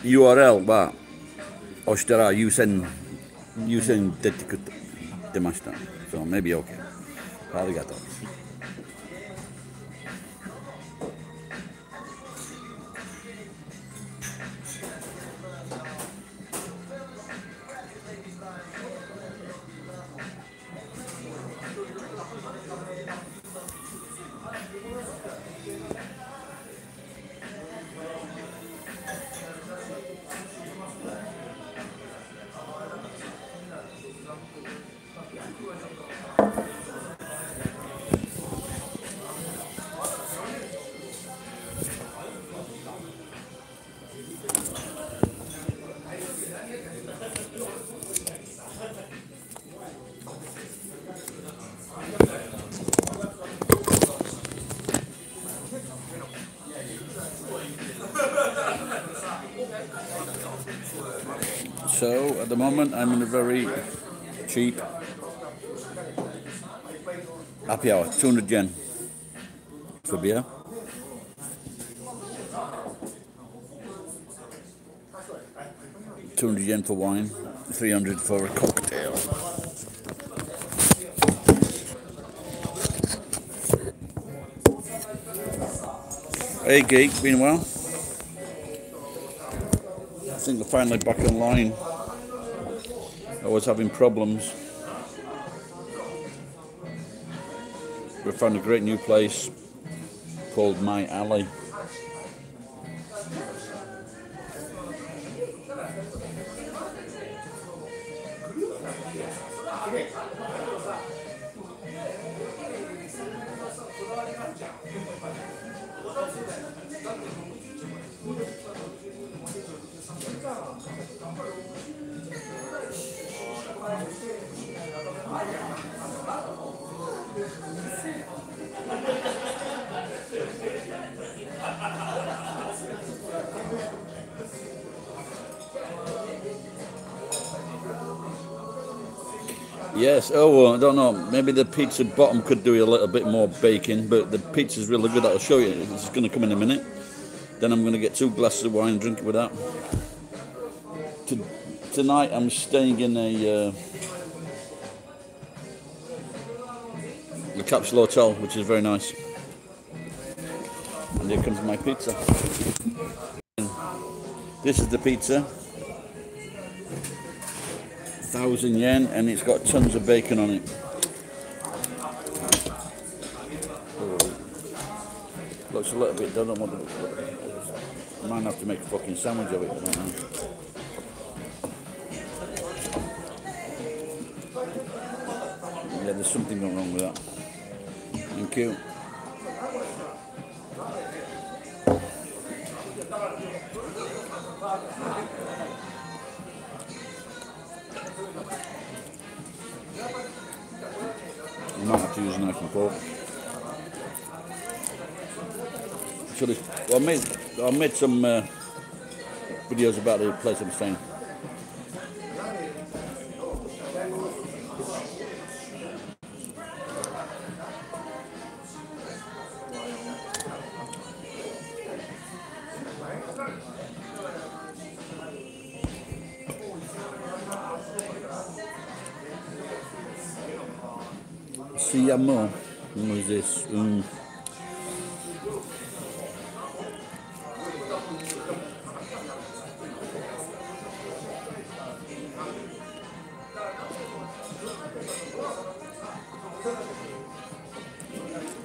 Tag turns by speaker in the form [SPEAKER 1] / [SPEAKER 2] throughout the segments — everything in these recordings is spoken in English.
[SPEAKER 1] URL は押したら優先出ました。So maybe OK。ありがとう。So at the moment I'm in a very cheap happy hour, 200 yen for beer. £200 for wine, 300 for a cocktail. Hey Geek, been well? I think we're finally back online. I was having problems. We found a great new place called My Alley. Yes, I don't know, maybe the pizza bottom could do a little bit more baking, but the pizza's really good. I'll show you, it's going to come in a minute. Then I'm going to get 2 glasses of wine and drink it with that. Tonight I'm staying in a capsule hotel, which is very nice. And here comes my pizza. This is the pizza. 1,000 yen, and it's got tons of bacon on it. Looks a little bit done. I might have to make a fucking sandwich of it. I don't know. Yeah, there's something going wrong with that. Thank you. I might have to use a knife and fork. I made some videos about the place I'm staying. Siamo. What is this?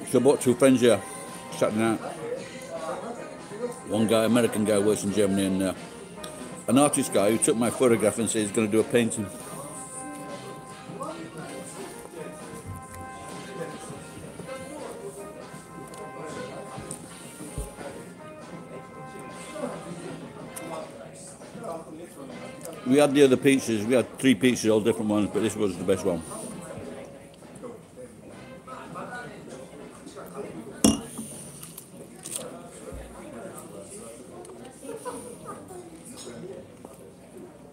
[SPEAKER 1] So I bought 2 friends here, chatting out. One guy, American guy, works in Germany, and an artist guy who took my photograph and said he's going to do a painting. We had the other pizzas, we had 3 pizzas, all different ones, but this was the best one.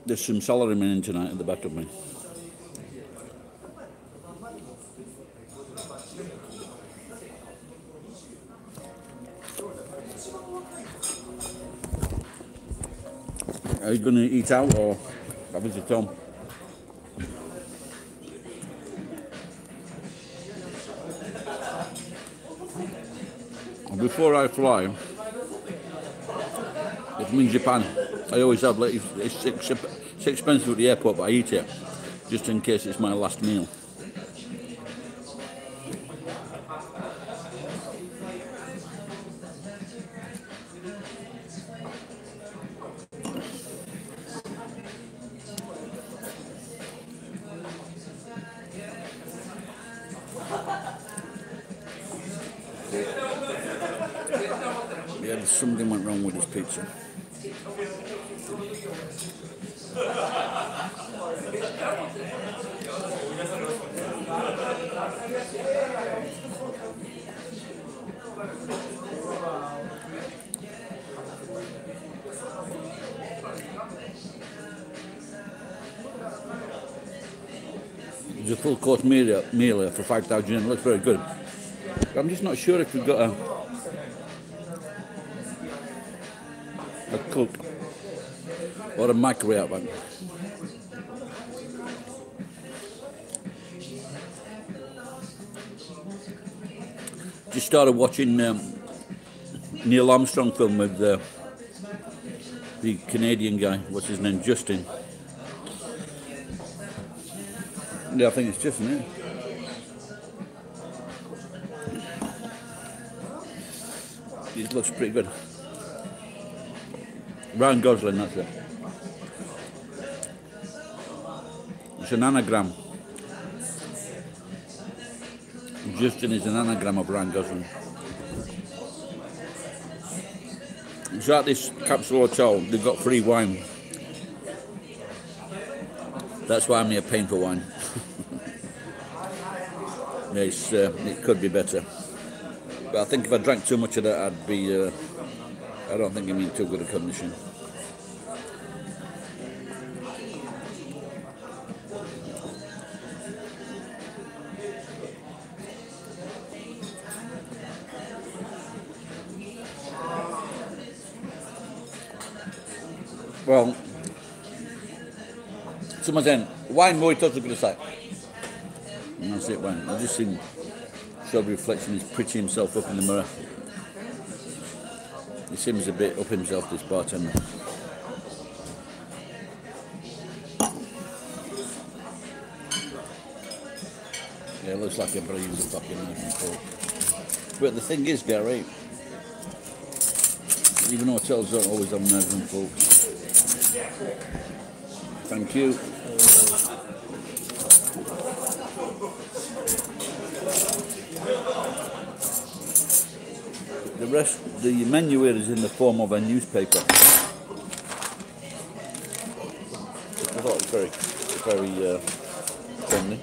[SPEAKER 1] There's some salarymen in tonight at the back of me. Are you going to eat out or have it at home? Before I fly, if I'm in Japan, I always have, like, it's expensive at the airport, but I eat it just in case it's my last meal. Yeah, something went wrong with this pizza. It's a full course meal here for 5,000 yen. It looks very good. But I'm just not sure if we've got a cook or a microwave one. Just started watching Neil Armstrong film with the Canadian guy. What's his name? Justin. Yeah, I think it's Justin, isn't it? It looks pretty good. Ryan Gosling, that's it. It's an anagram. Justin is an anagram of Ryan Gosling. So at this capsule hotel, they've got free wine. That's why I'm here paying for wine. It could be better. But I think if I drank too much of that, I'd be... I don't think I'm in too good a condition. Well, someone saying, wine mojitos are good to say. And that's it, wine. I've just seen Shelby reflection, he's pretty himself up in the mirror. He seems a bit up himself, this bartender. Yeah, it looks like everybody uses a fucking knife and fork. But the thing is, Gary, even hotels don't always have knives and forks. Thank you. The menu here is in the form of a newspaper. I thought it was very friendly.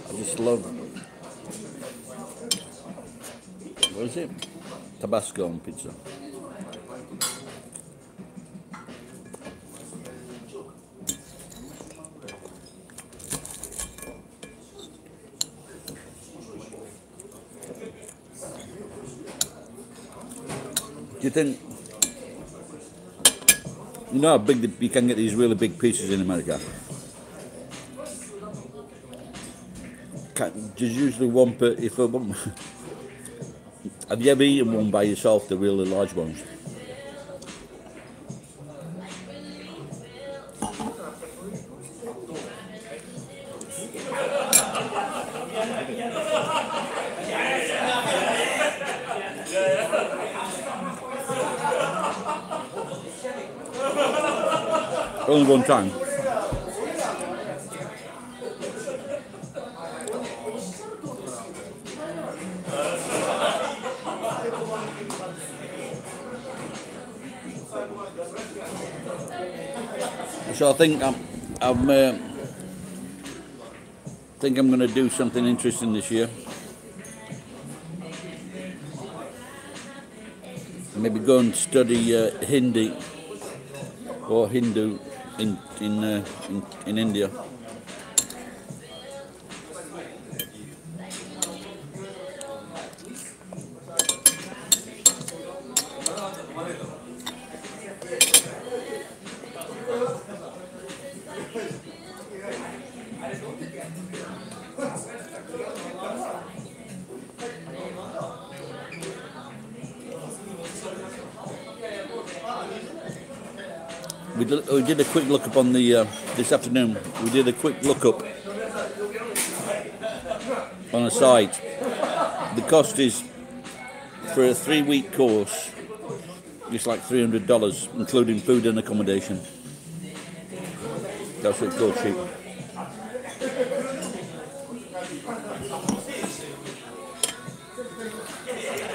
[SPEAKER 1] I just love, what is it? Tabasco on pizza. Do you think, you know how big you can get these really big pieces in America? There's usually one per, if a one, have you ever eaten one by yourself, the really large ones? Only one time. So I think I'm going to do something interesting this year. Maybe go and study Hindi or Hindu in India. We did a quick look up on the this afternoon. We did a quick look up on a site. The cost is for a 3-week course. It's like $300, including food and accommodation. That's what it's called, cheap.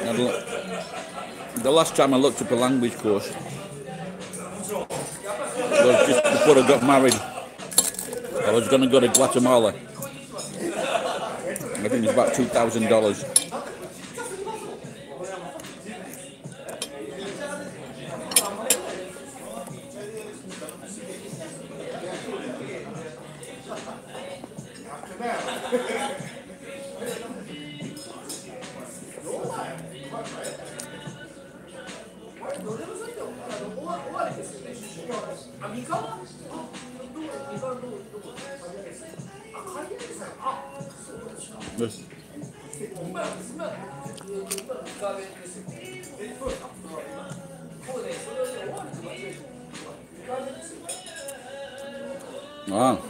[SPEAKER 1] Now, the last time I looked up a language course was just before I got married. I was going to go to Guatemala. I think it's about $2,000. Wow.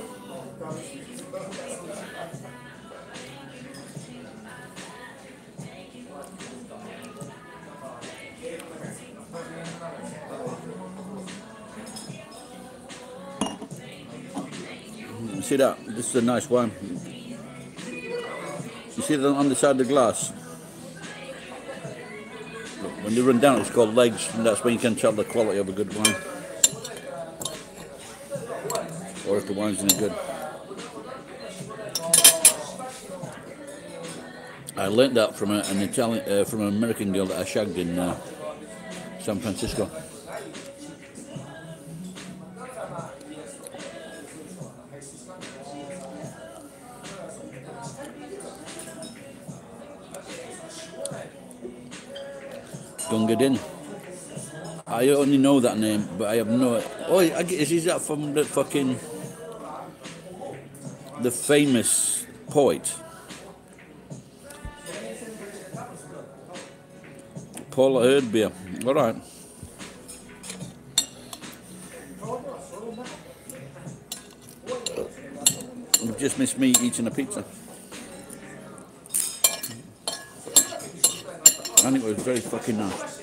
[SPEAKER 1] See that? This is a nice wine. You see that on the side of the glass? When you run down, it's called legs, and that's when you can tell the quality of a good wine, or if the wine's any good. I learnt that from an Italian, from an American girl that I shagged in San Francisco. Dungadin. I only know that name, but I have no. Oh, is that from the fucking the famous poet Paula Erdbeer? All right. You've just missed me eating a pizza. And it was very fucking nice.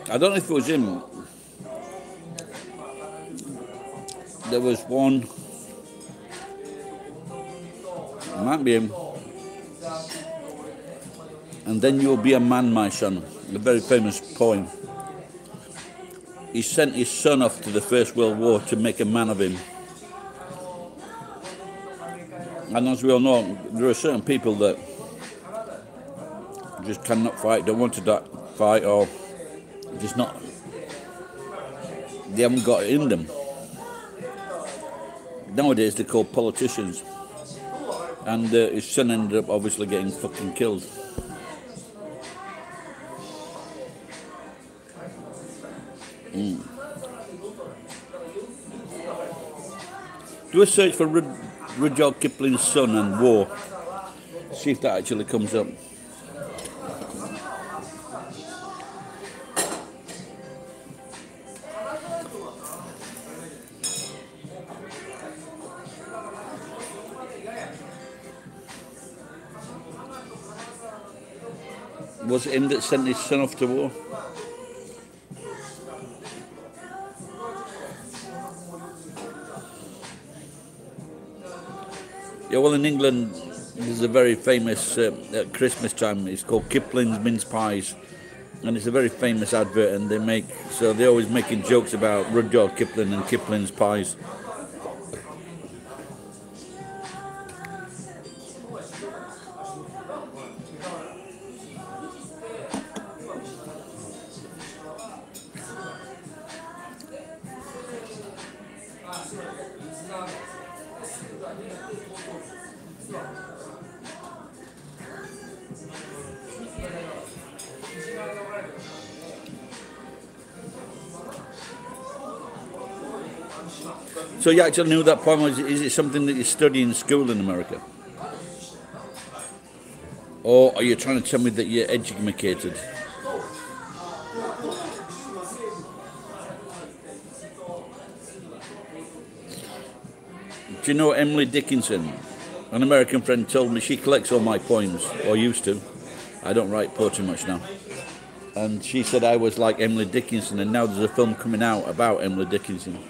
[SPEAKER 1] I don't know if it was him. There was one. It might be him. And then you'll be a man, my son. A very famous poem. He sent his son off to the First World War to make a man of him. And as we all know, there are certain people that just cannot fight, don't want to fight, or just not, they haven't got it in them. Nowadays they're called politicians. And his son ended up obviously getting fucking killed. Do a search for Rudyard Kipling's son and war. See if that actually comes up. Was it him that sent his son off to war? Yeah, well, in England, there's a very famous, at Christmas time, it's called Kipling's Mince Pies. And it's a very famous advert, and they're always making jokes about Rudyard Kipling and Kipling's Pies. So you actually knew that poem? Is it something that you study in school in America? Or are you trying to tell me that you're educated? Do you know Emily Dickinson? An American friend told me she collects all my poems, or used to. I don't write poetry much now. And she said I was like Emily Dickinson, and now there's a film coming out about Emily Dickinson.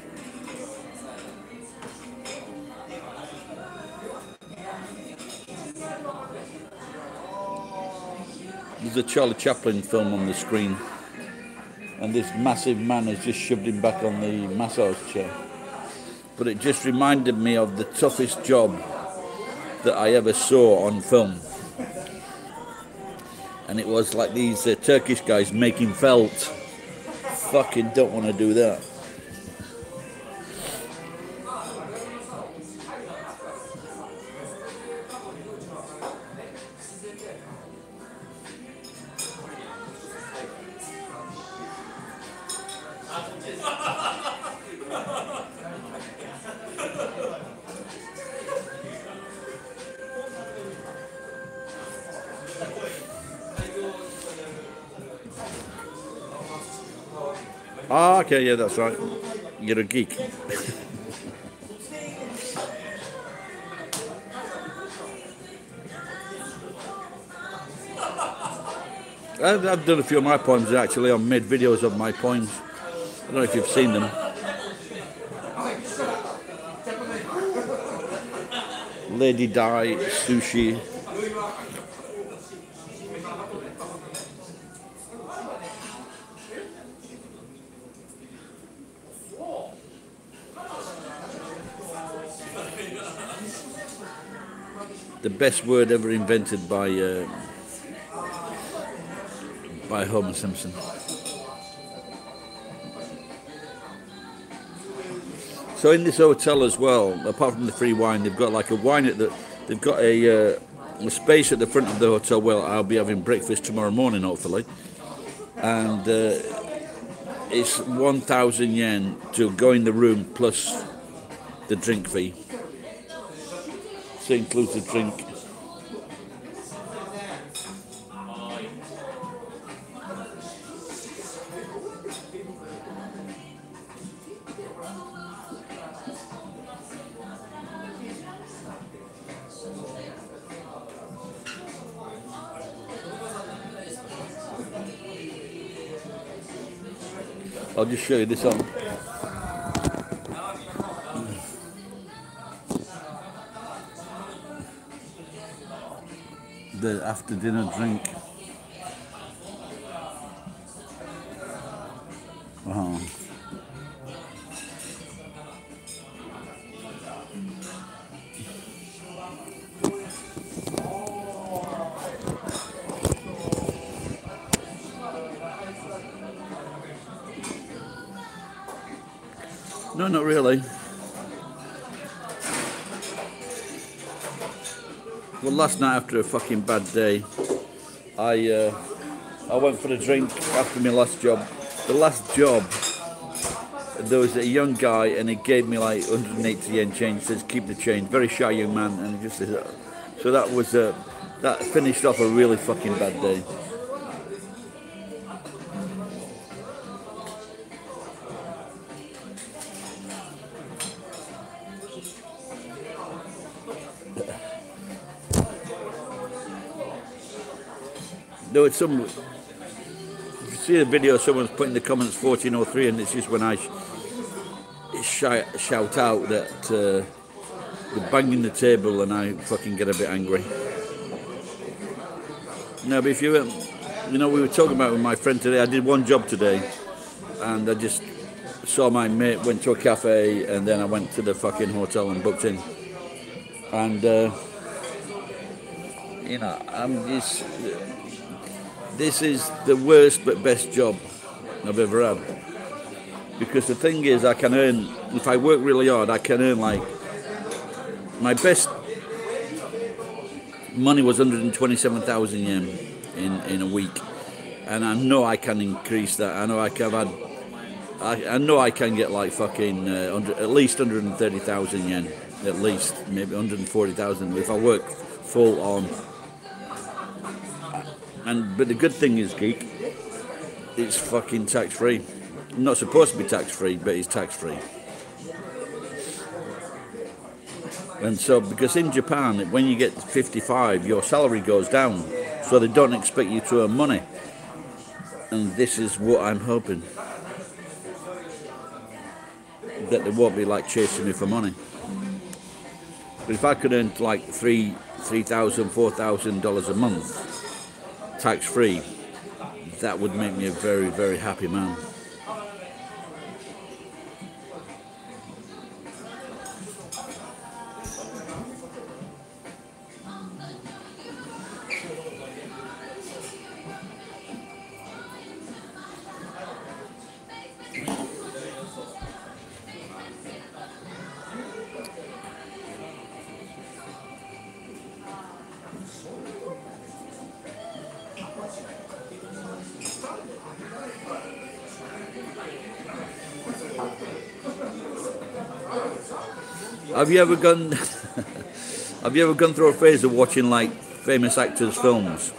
[SPEAKER 1] There's a Charlie Chaplin film on the screen, and this massive man has just shoved him back on the massage chair. But it just reminded me of the toughest job that I ever saw on film. And it was like these Turkish guys making felt. Fucking don't want to do that. Ah, okay, yeah, that's right. You're a geek. I've done a few of my poems actually. I've made videos of my poems. I don't know if you've seen them. Lady Di, Sushi. The best word ever invented by Homer Simpson. So in this hotel as well, apart from the free wine, they've got like a wine at the. They've got a space at the front of the hotel where I'll be having breakfast tomorrow morning, hopefully, and it's 1,000 yen to go in the room plus the drink fee. So it includes the drink. I'll just show you this on. The after dinner drink. Wow. No, not really. Well, last night after a fucking bad day, I went for a drink after my last job. The last job, there was a young guy and he gave me like 180 yen change. Says keep the change. Very shy young man, and he just said, so that was that finished off a really fucking bad day. There was some, if you see the video, someone's put in the comments 1403, and it's just when I shout out that they're banging the table and I fucking get a bit angry. No, but if you know, we were talking about with my friend today, I did one job today, and I just saw my mate, went to a cafe, and then I went to the fucking hotel and booked in. And, you know, I'm just... This is the worst but best job I've ever had. Because the thing is, I can earn, if I work really hard, I can earn like My best money was 127,000 yen in a week, and I know I can increase that. I know I can add. I know I can get like fucking at least 130,000 yen, at least maybe 140,000 if I work full on. But the good thing is, Geek, it's fucking tax free. Not supposed to be tax free, but it's tax free. And so, because in Japan, when you get 55, your salary goes down, so they don't expect you to earn money. And this is what I'm hoping. That they won't be like chasing me for money. But if I could earn like $3,000, $4,000 a month, tax free, that would make me a very, very happy man. Have you ever gone? Have you ever gone through a phase of watching like famous actors' films?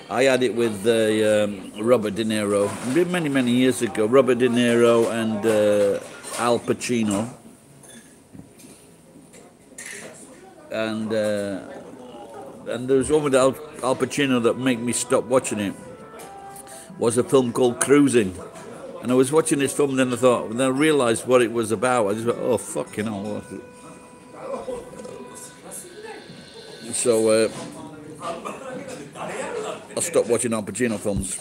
[SPEAKER 1] I had it with Robert De Niro many years ago. Robert De Niro and Al Pacino, and there was one with Al Pacino that made me stop watching it. Was a film called Cruising. And I was watching this film, and then I realised what it was about. I just went, oh, fucking hell. So, I stopped watching Al Pacino films.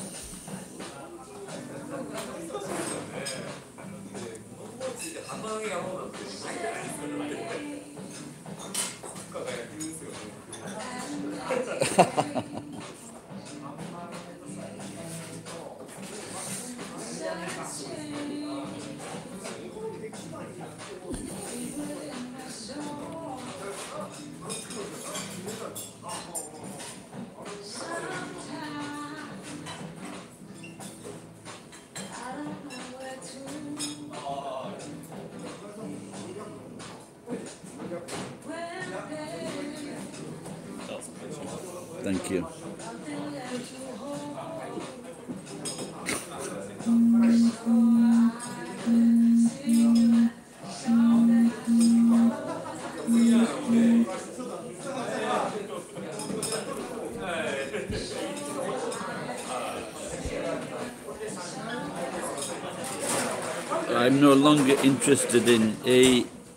[SPEAKER 1] Thank you. I'm no longer interested in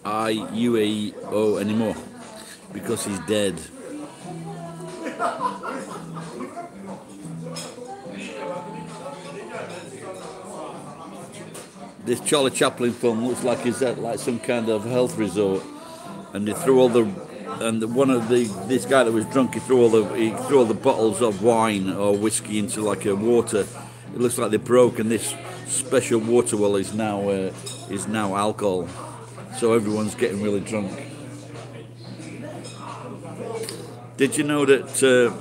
[SPEAKER 1] AIUAO anymore because he's dead. This Charlie Chaplin film looks like he's at like some kind of health resort, and they threw all this guy that was drunk, he threw all the bottles of wine or whiskey into like a water. It looks like they broke, and this special water well is now alcohol, so everyone's getting really drunk. Did you know that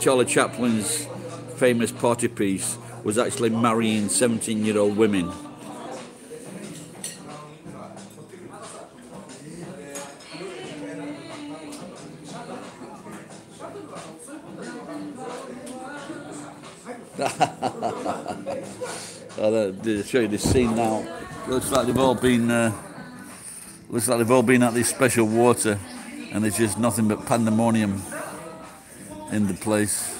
[SPEAKER 1] Charlie Chaplin's famous party piece was actually marrying 17-year-old women? I'll show you this scene now. Looks like they've all been at this special water, and there's just nothing but pandemonium in the place.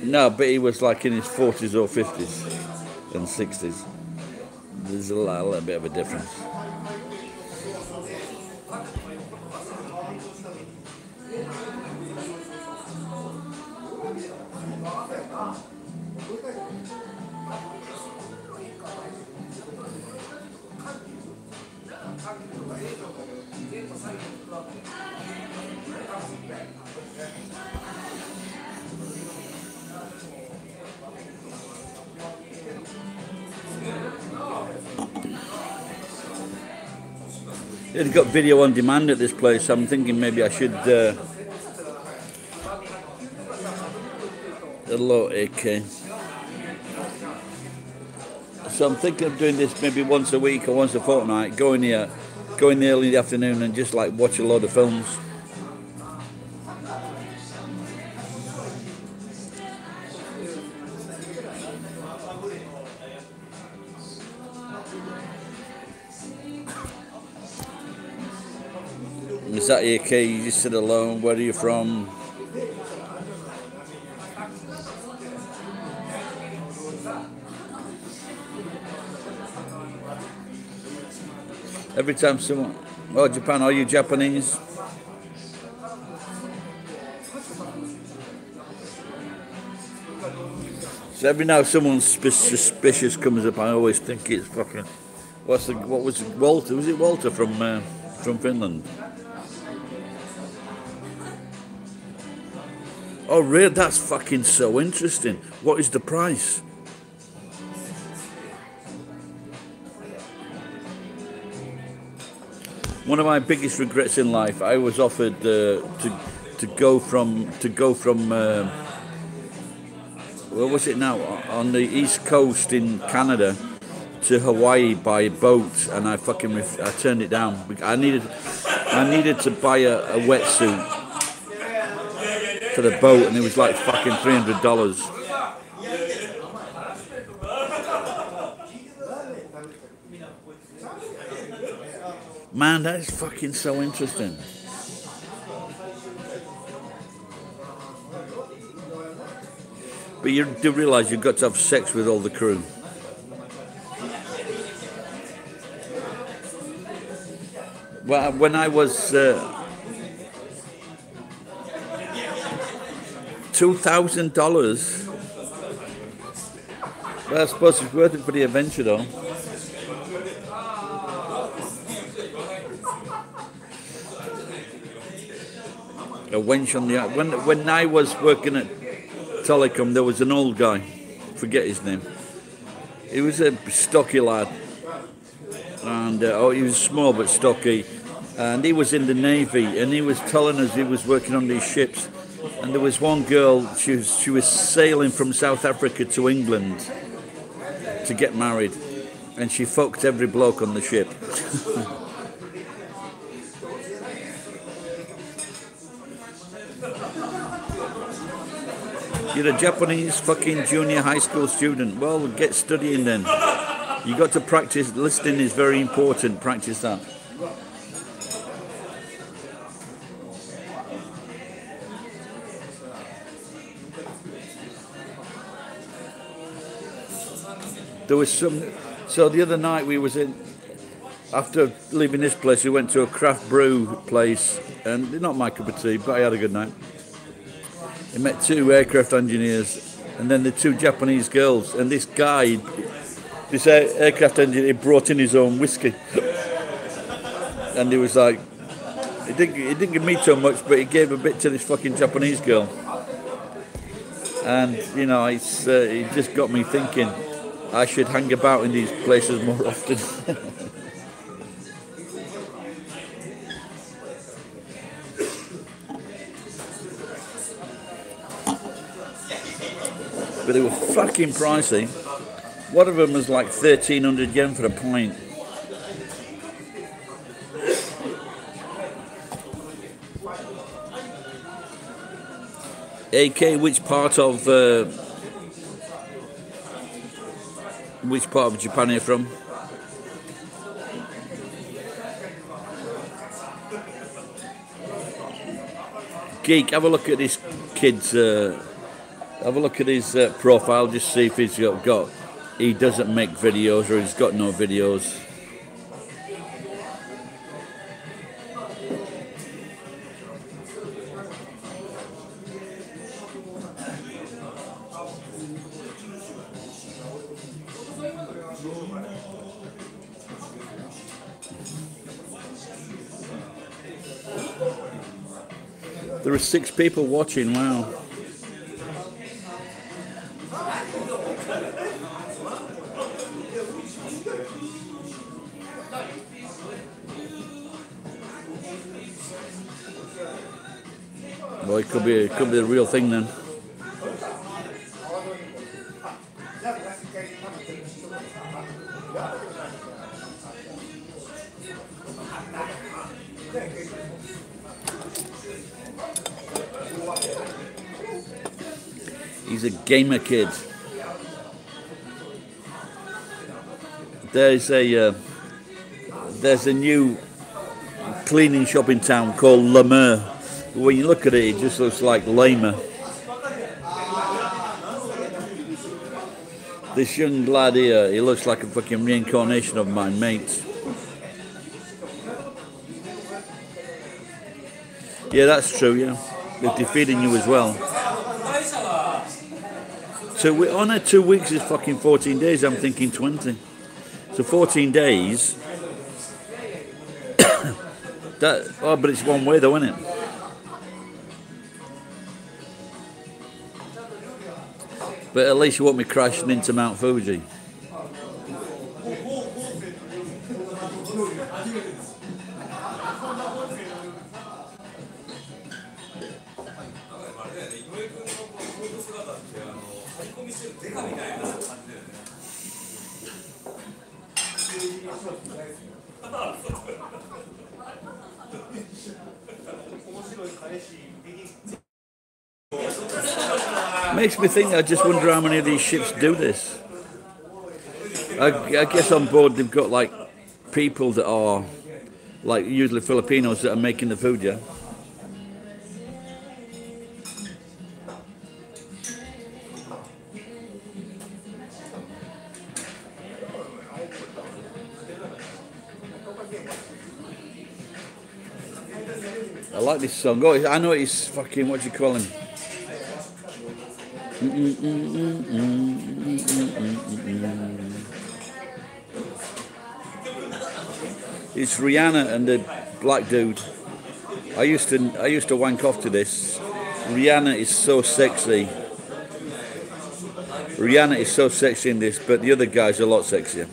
[SPEAKER 1] No, but he was like in his 40s or 50s and 60s. There's a little bit of a difference. They've got video on demand at this place. I'm thinking maybe I should. Hello, AK. So I'm thinking of doing this maybe once a week or once a fortnight. Go in early in the afternoon and just like watch a load of films. Is that AK? You just sit alone. Where are you from? Every time someone, oh Japan, are you Japanese? So every now someone suspicious comes up, I always think it's fucking. What was it, Walter? Was it Walter from Finland? Oh really? That's fucking so interesting. What is the price? One of my biggest regrets in life, I was offered to go from where was it now, on the east coast in Canada to Hawaii by boat, and I turned it down. I needed to buy a wetsuit for the boat, and it was like fucking $300. Man, that is fucking so interesting. But you do realise you've got to have sex with all the crew. Well, when I was $2,000. Well, I suppose it's worth it for the adventure, though. A wench on the when I was working at Telecom, there was an old guy, forget his name. He was a stocky lad, and he was small but stocky, and he was in the Navy, and he was telling us he was working on these ships, and there was one girl, she was sailing from South Africa to England to get married, and she fucked every bloke on the ship. You're a Japanese fucking junior high school student. Well, get studying then. You got to practice. Listening is very important. Practice that. There was some. So the other night we was in. After leaving this place, we went to a craft brew place, and not my cup of tea, but I had a good night. I met two aircraft engineers and then the two Japanese girls, and this guy, this aircraft engineer, brought in his own whiskey, and he was like, he didn't give me too much, but he gave a bit to this fucking Japanese girl, and you know, it just got me thinking I should hang about in these places more often. But they were fucking pricey. One of them was like 1,300 yen for a pint. AK, which part of Japan are you from? Geek, have a look at this kid's. Have a look at his profile, just see if he's got. He doesn't make videos, or he's got no videos. There are 6 people watching. Wow. Well, it could be the real thing then. He's a gamer kid. There's a new cleaning shop in town called Le Mer. When you look at it, it just looks like Lamer. This young lad here, he looks like a fucking reincarnation of my mate. Yeah, that's true, yeah. They're defeating you as well. So we're on 2 weeks is fucking 14 days, I'm thinking 20. So 14 days. But it's one way though, isn't it? But at least you won't be crashing into Mount Fuji. Makes me think, I just wonder how many of these ships do this. I guess on board they've got like people that are like usually Filipinos that are making the food, yeah? I like this song. Oh, I know it's fucking, what do you call him? It's Rihanna and the black dude. I used to wank off to this. Rihanna is so sexy. Rihanna is so sexy in this, but the other guy's a lot sexier.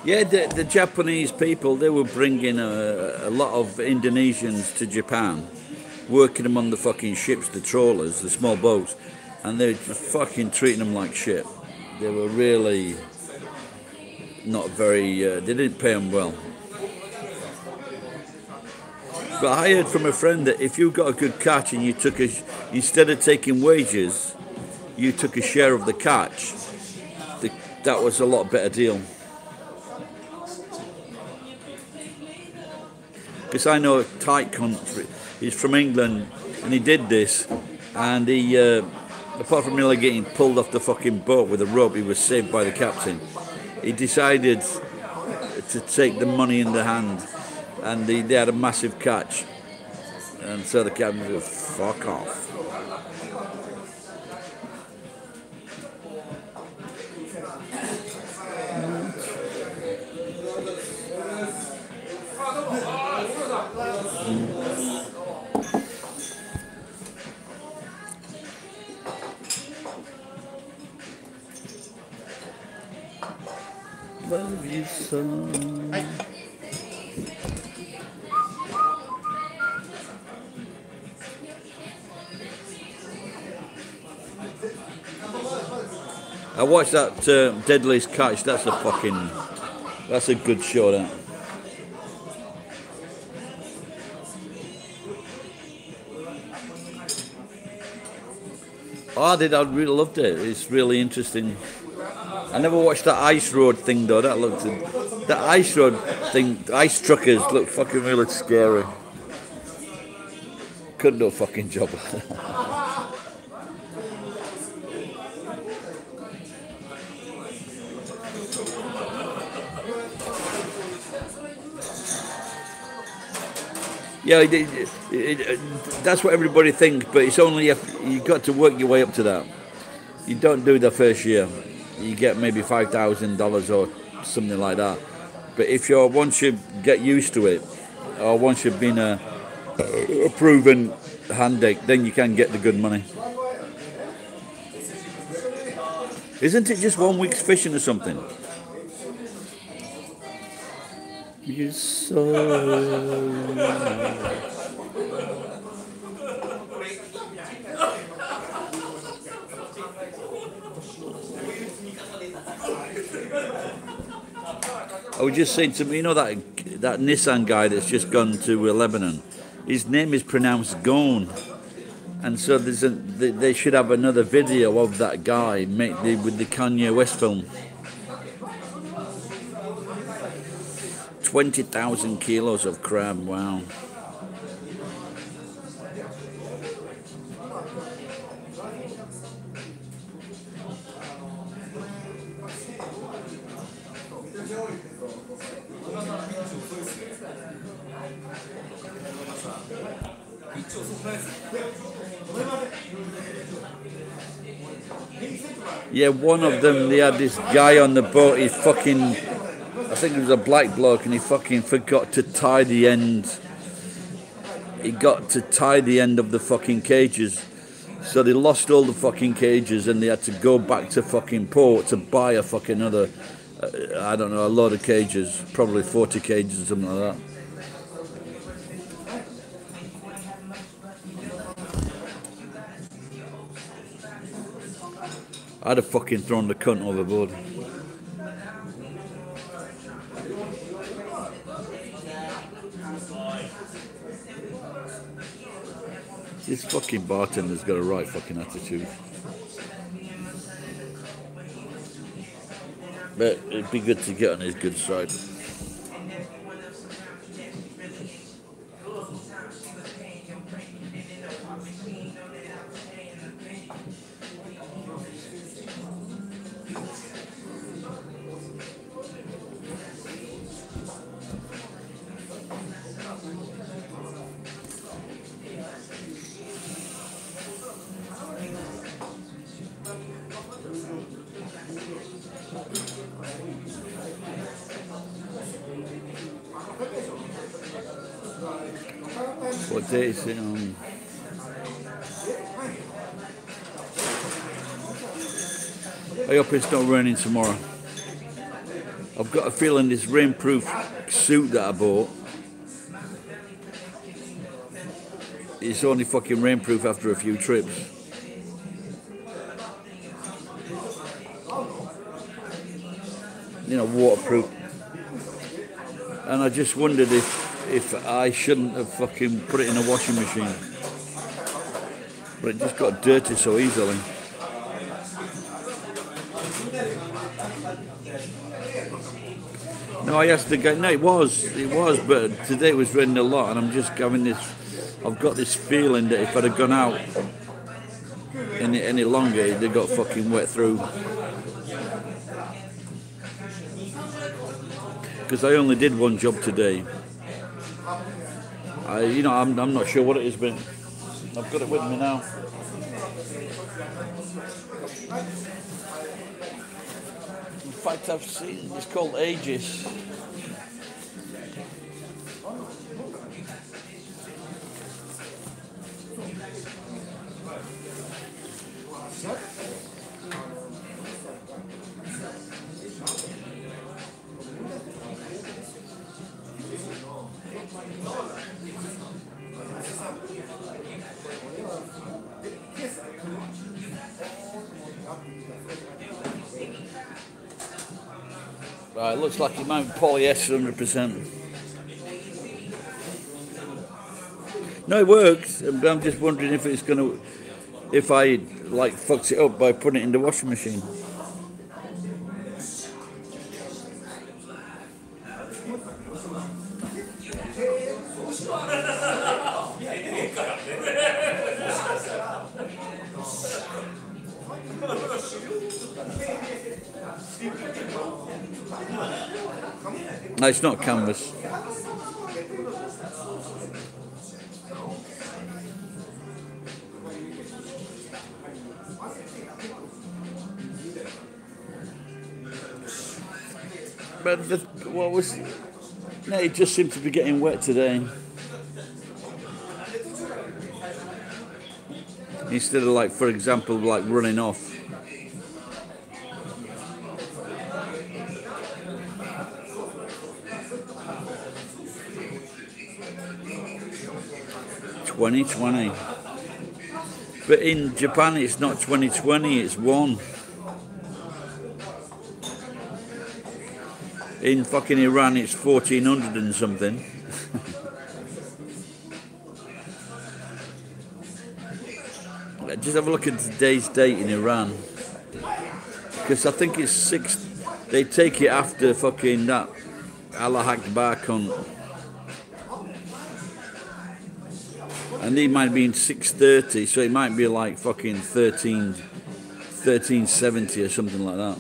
[SPEAKER 1] Yeah, the Japanese people, they were bringing a lot of Indonesians to Japan, working them on the fucking ships, the trawlers, the small boats, and they were just fucking treating them like shit. They were really not very, they didn't pay them well. But I heard from a friend that if you got a good catch and you took instead of taking wages, you took a share of the catch, that was a lot better deal. Because I know a tight country, he's from England, and he did this, and he, apart from nearly getting pulled off the fucking boat with a rope, he was saved by the captain. He decided to take the money in the hand, and they had a massive catch, and so the captain said, fuck off. Love you so. I watched that Deadliest Catch. That's a good show. That. Oh, I did. I really loved it. It's really interesting. I never watched that ice road thing though. That ice road thing, ice truckers look fucking really scary. Couldn't do a fucking job. Yeah, that's what everybody thinks, but it's only if you got to work your way up to that. You don't do the first year. You get maybe $5,000 or something like that. But if once you get used to it, or once you've been a a proven hand ache, then you can get the good money. Isn't it just 1 week's fishing or something? You I was just saying to me, you know that Nissan guy that's just gone to Lebanon. His name is pronounced Gon, and so they should have another video of that guy with the Kanye West film. 20,000 kilos of crab. Wow. Yeah, one of them, they had this guy on the boat, he fucking, I think it was a black bloke, and he fucking forgot to tie the end. He got to tie the end of the fucking cages. So they lost all the fucking cages and they had to go back to fucking port to buy a fucking other, I don't know, a load of cages, probably 40 cages or something like that. I'd have fucking thrown the cunt overboard. This fucking bartender's got a right fucking attitude. But it'd be good to get on his good side. What day is it on? I hope it's not raining tomorrow. I've got a feeling this rainproof suit that I bought, it's only fucking rainproof after a few trips. You know, waterproof. And I just wondered if I shouldn't have fucking put it in a washing machine. But it just got dirty so easily. No, I asked the guy, no, it was, but today it was raining a lot, and I'm just having this, I've got this feeling that if I'd have gone out any longer, they got fucking wet through. Because I only did one job today. I'm not sure what it is, but I've got it with me now. In fact, I've seen, it's called Aegis. Right, looks like it might be polyester 100%. No, it works. I'm just wondering if it's gonna, if I like fucks it up by putting it in the washing machine. No, it's not canvas. But it just seemed to be getting wet today. instead of, like, for example, like running off. $2020. But in Japan it's not 2020, it's 1. In fucking Iran it's 1400 and something. Just have a look at today's date in Iran. Because I think it's 6, they take it after fucking that Allah Akbar cunt. And he might be in 630, so it might be like fucking 1370 or something like that.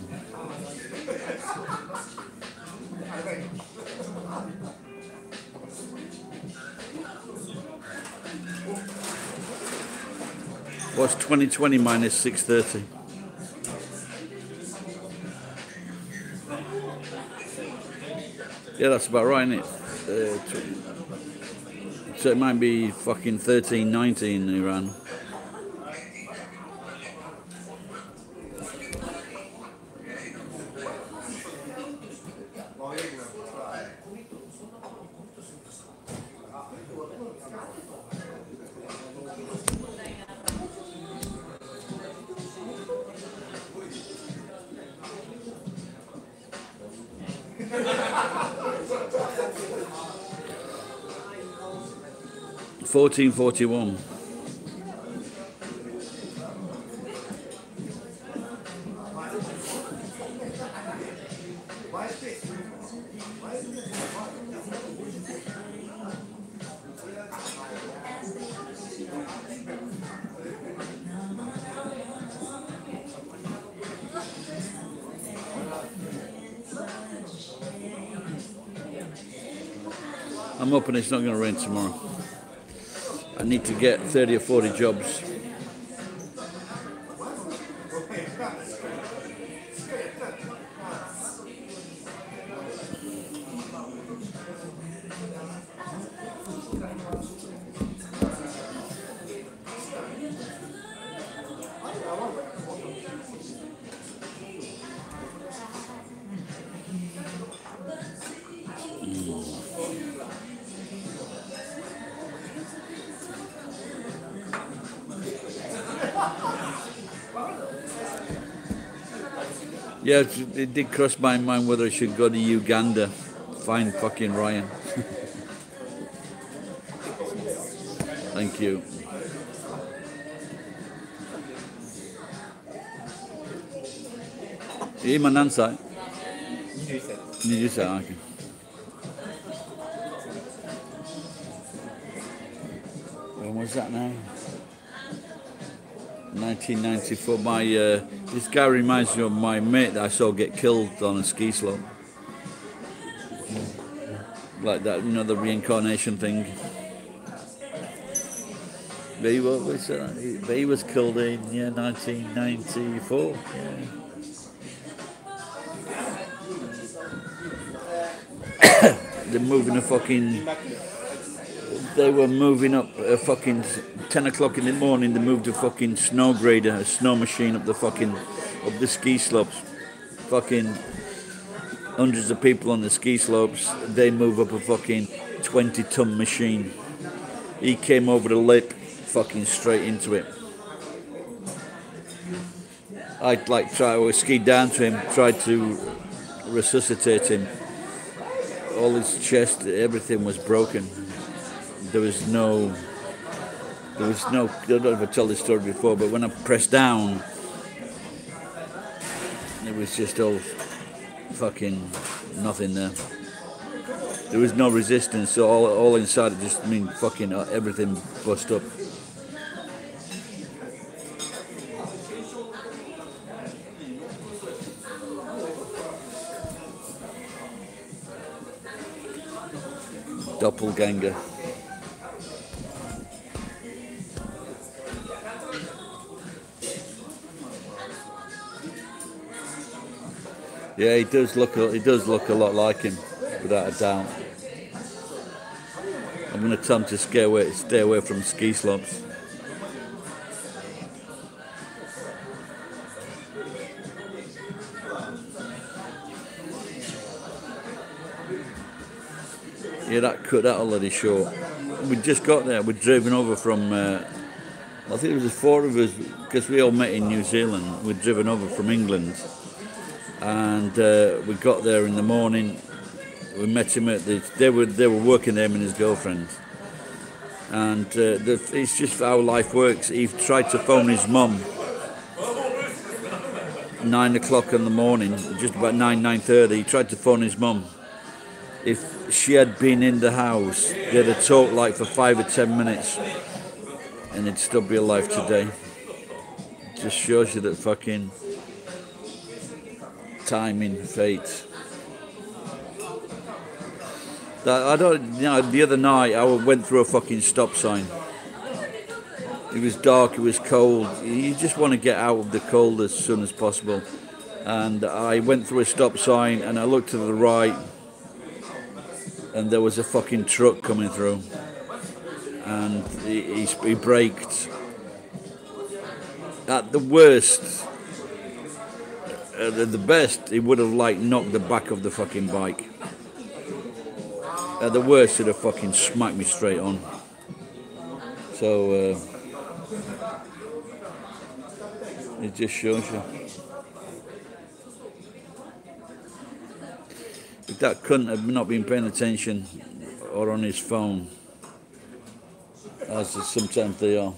[SPEAKER 1] What's 2020 minus 630? Yeah, that's about right, isn't it? So it might be fucking 1390 in Iran. $14.41. I'm hoping it's not going to rain tomorrow. I need to get 30 or 40 jobs. Yeah, it did cross my mind whether I should go to Uganda, find fucking Ryan. Thank you. Iman Nansai? Did you say? Okay. When was that now? 1994. My this guy reminds me of my mate that I saw get killed on a ski slope, like that, you know, the reincarnation thing. But he was killed in 1994. Yeah. They're moving a fucking. They were moving up a fucking 10 o'clock in the morning. They moved a fucking snow grader, a snow machine up the ski slopes. Fucking hundreds of people on the ski slopes. They move up a fucking 20-ton machine. He came over the lip, fucking straight into it. I skied down to him, tried to resuscitate him. All his chest, everything was broken. There was no, I don't know if I told this story before, but when I pressed down, it was just all fucking nothing there. There was no resistance, so all inside it just fucking everything bust up. Doppelganger. Yeah, he does look a lot like him, without a doubt. I'm going to tell him to stay away from ski slopes. Yeah, that cut that already short. We just got there. We'd driven over from. I think it was 4 of us because we all met in New Zealand. We'd driven over from England, and we got there in the morning. We met him at the. They were working there, him and his girlfriend. And it's just how life works. He tried to phone his mum 9 o'clock in the morning, just about 9:30. He tried to phone his mum. If she had been in the house, they'd have talked like for 5 or 10 minutes, and he'd still be alive today. Just shows you that fucking timing, fate. I don't, you know, the other night I went through a fucking stop sign. It was dark, it was cold. You just want to get out of the cold as soon as possible. And I went through a stop sign and I looked to the right and there was a fucking truck coming through. And he braked. At the worst, the best, he would have like knocked the back of the fucking bike. At the worst, he'd have fucking smacked me straight on. So, it just shows you. If that cunt had not been paying attention or on his phone, as sometimes they are.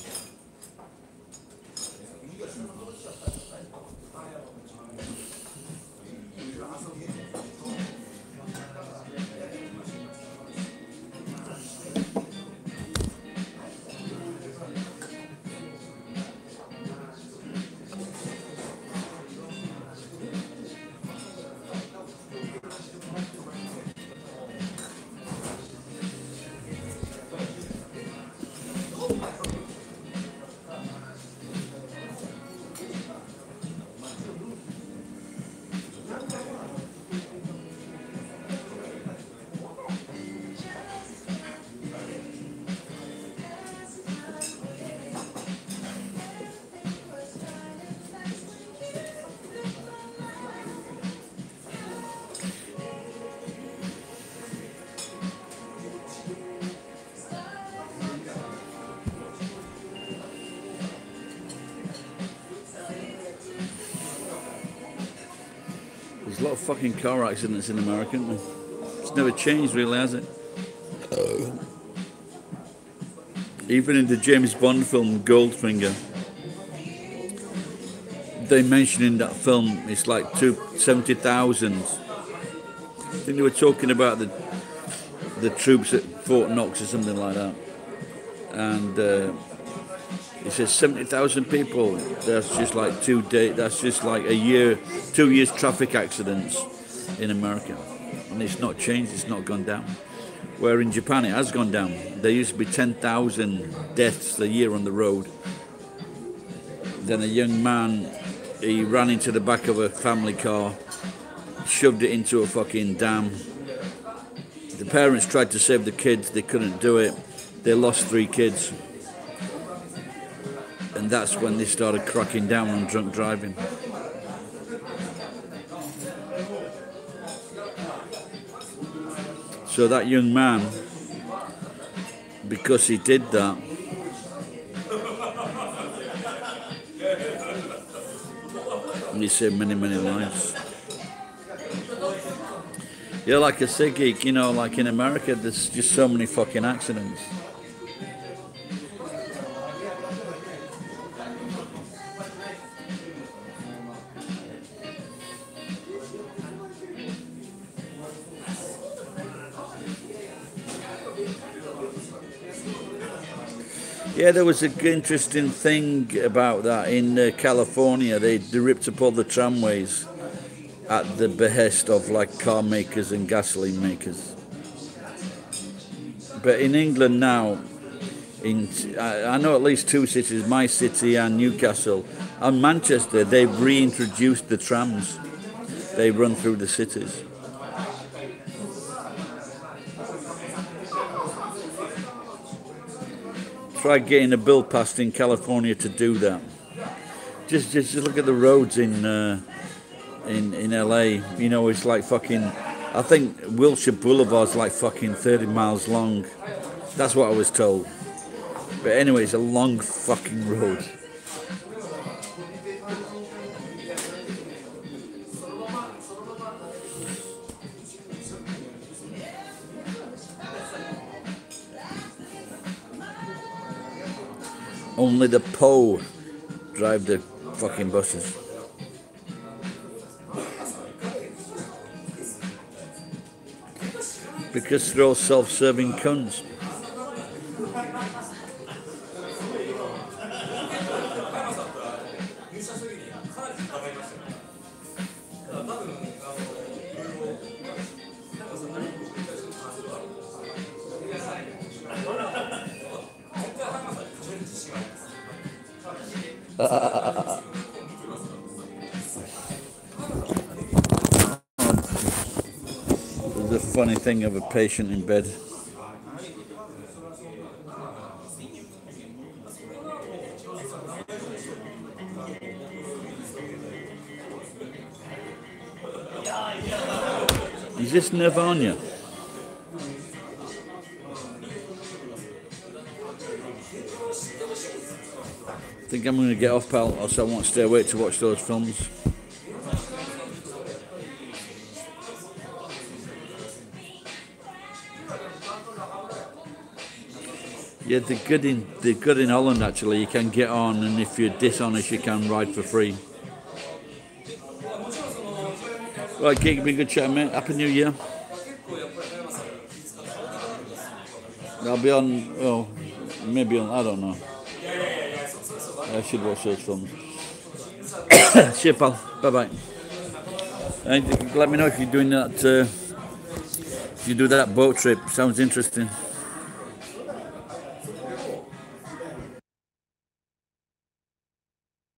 [SPEAKER 1] There's a lot of fucking car accidents in America, isn't there? It's never changed really, has it? Even in the James Bond film Goldfinger, they mention in that film it's like 70,000. I think they were talking about the troops at Fort Knox or something like that. And it says 70,000 people. That's just like 2 days. That's just like a year, 2 years traffic accidents in America, and it's not changed. It's not gone down. Where in Japan it has gone down. There used to be 10,000 deaths a year on the road. Then a young man, he ran into the back of a family car, shoved it into a fucking dam. The parents tried to save the kids. They couldn't do it. They lost 3 kids. And that's when they started cracking down on drunk driving. So that young man, because he did that, he saved many, many lives. Yeah, like I say, Geek, you know, like in America, there's just so many fucking accidents. Yeah, there was an interesting thing about that in California. They ripped up all the tramways at the behest of like car makers and gasoline makers. But in England now, I know at least 2 cities, my city and Newcastle, and Manchester, they've reintroduced the trams. They run through the cities. Try getting a bill passed in California to do that. Just look at the roads in LA. You know, it's like fucking I think Wilshire Boulevard's like fucking 30 miles long. That's what I was told. But anyway, it's a long fucking road. Only the Po drive the fucking buses. Because they're all self-serving cunts. The funny thing of a patient in bed. Is this Nirvana? I think I'm going to get off, pal, or so I won't stay awake to watch those films. Yeah, they're good in Holland actually. You can get on, and if you're dishonest, you can ride for free. Right, Geek, been a good chat, mate. Happy New Year. I'll be on, well, maybe on, I don't know. I should watch those films. See you, pal. Bye-bye. And let me know if you're doing that, if you do that boat trip. Sounds interesting.